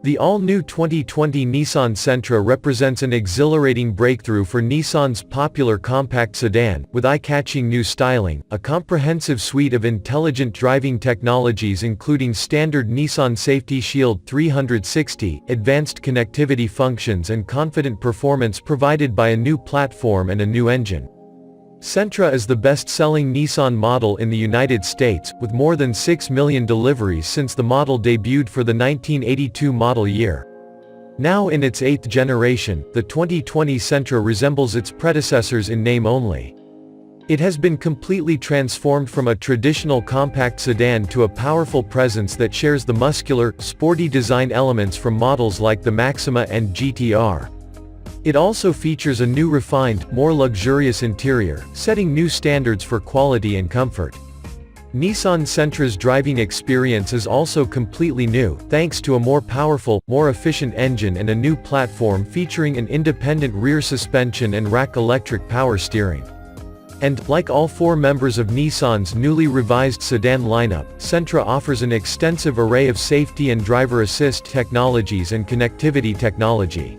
The all-new 2020 Nissan Sentra represents an exhilarating breakthrough for Nissan's popular compact sedan, with eye-catching new styling, a comprehensive suite of intelligent driving technologies including standard Nissan Safety Shield 360, advanced connectivity functions and confident performance provided by a new platform and a new engine. Sentra is the best-selling Nissan model in the United States, with more than 6 million deliveries since the model debuted for the 1982 model year. Now in its 8th generation, the 2020 Sentra resembles its predecessors in name only. It has been completely transformed from a traditional compact sedan to a powerful presence that shares the muscular, sporty design elements from models like the Maxima and GT-R. It also features a new refined, more luxurious interior, setting new standards for quality and comfort. Nissan Sentra's driving experience is also completely new, thanks to a more powerful, more efficient engine and a new platform featuring an independent rear suspension and rack electric power steering. And, like all four members of Nissan's newly revised sedan lineup, Sentra offers an extensive array of safety and driver assist technologies and connectivity technology.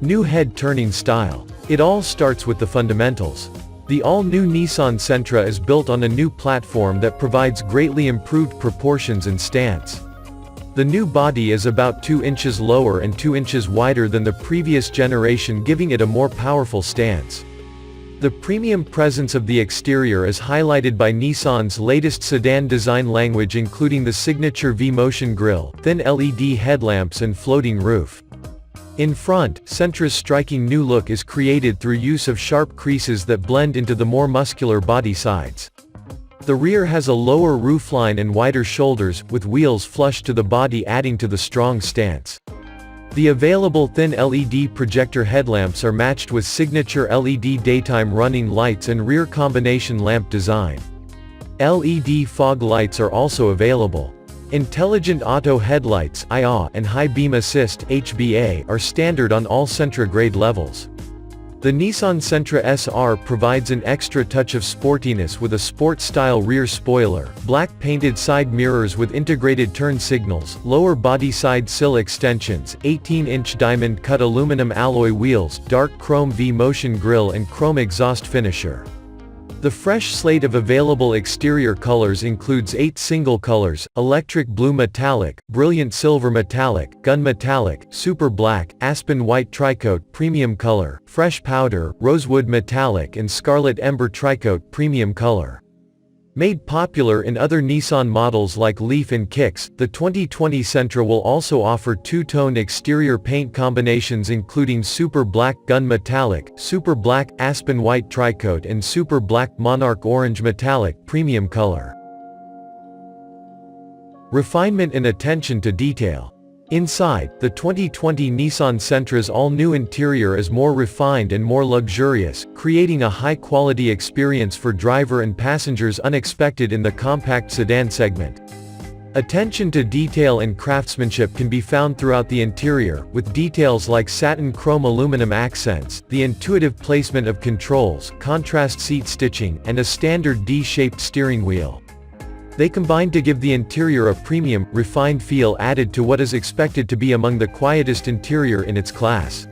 New head-turning style. It all starts with the fundamentals. The all-new Nissan Sentra is built on a new platform that provides greatly improved proportions and stance. The new body is about 2 inches lower and 2 inches wider than the previous generation, giving it a more powerful stance. The premium presence of the exterior is highlighted by Nissan's latest sedan design language, including the signature V-Motion grille, thin LED headlamps and floating roof. In front, Sentra's striking new look is created through use of sharp creases that blend into the more muscular body sides. The rear has a lower roofline and wider shoulders, with wheels flush to the body adding to the strong stance. The available thin LED projector headlamps are matched with signature LED daytime running lights and rear combination lamp design. LED fog lights are also available. Intelligent Auto Headlights (IA) and High Beam Assist (HBA) are standard on all Sentra grade levels. The Nissan Sentra SR provides an extra touch of sportiness with a sport-style rear spoiler, black painted side mirrors with integrated turn signals, lower body side sill extensions, 18-inch diamond-cut aluminum alloy wheels, dark chrome V-Motion grille and chrome exhaust finisher. The fresh slate of available exterior colors includes 8 single colors: electric blue metallic, brilliant silver metallic, gun metallic, super black, aspen white tricoat premium color, fresh powder, rosewood metallic and scarlet ember tricoat premium color. Made popular in other Nissan models like Leaf and Kicks, the 2020 Sentra will also offer two-tone exterior paint combinations including Super Black Gun Metallic, Super Black Aspen White Tricoat and Super Black Monarch Orange Metallic premium color. Refinement and attention to detail. Inside, the 2020 Nissan Sentra's all-new interior is more refined and more luxurious, creating a high-quality experience for driver and passengers unexpected in the compact sedan segment. Attention to detail and craftsmanship can be found throughout the interior, with details like satin chrome aluminum accents, the intuitive placement of controls, contrast seat stitching, and a standard D-shaped steering wheel. They combine to give the interior a premium, refined feel added to what is expected to be among the quietest interior in its class.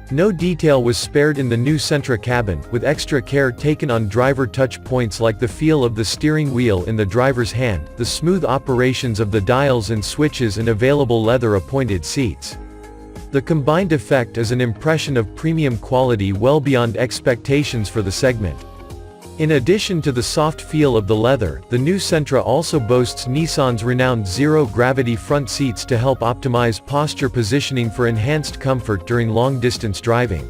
No detail was spared in the new Sentra cabin, with extra care taken on driver touch points like the feel of the steering wheel in the driver's hand, the smooth operations of the dials and switches and available leather-appointed seats. The combined effect is an impression of premium quality well beyond expectations for the segment. In addition to the soft feel of the leather, the new Sentra also boasts Nissan's renowned zero-gravity front seats to help optimize posture positioning for enhanced comfort during long-distance driving.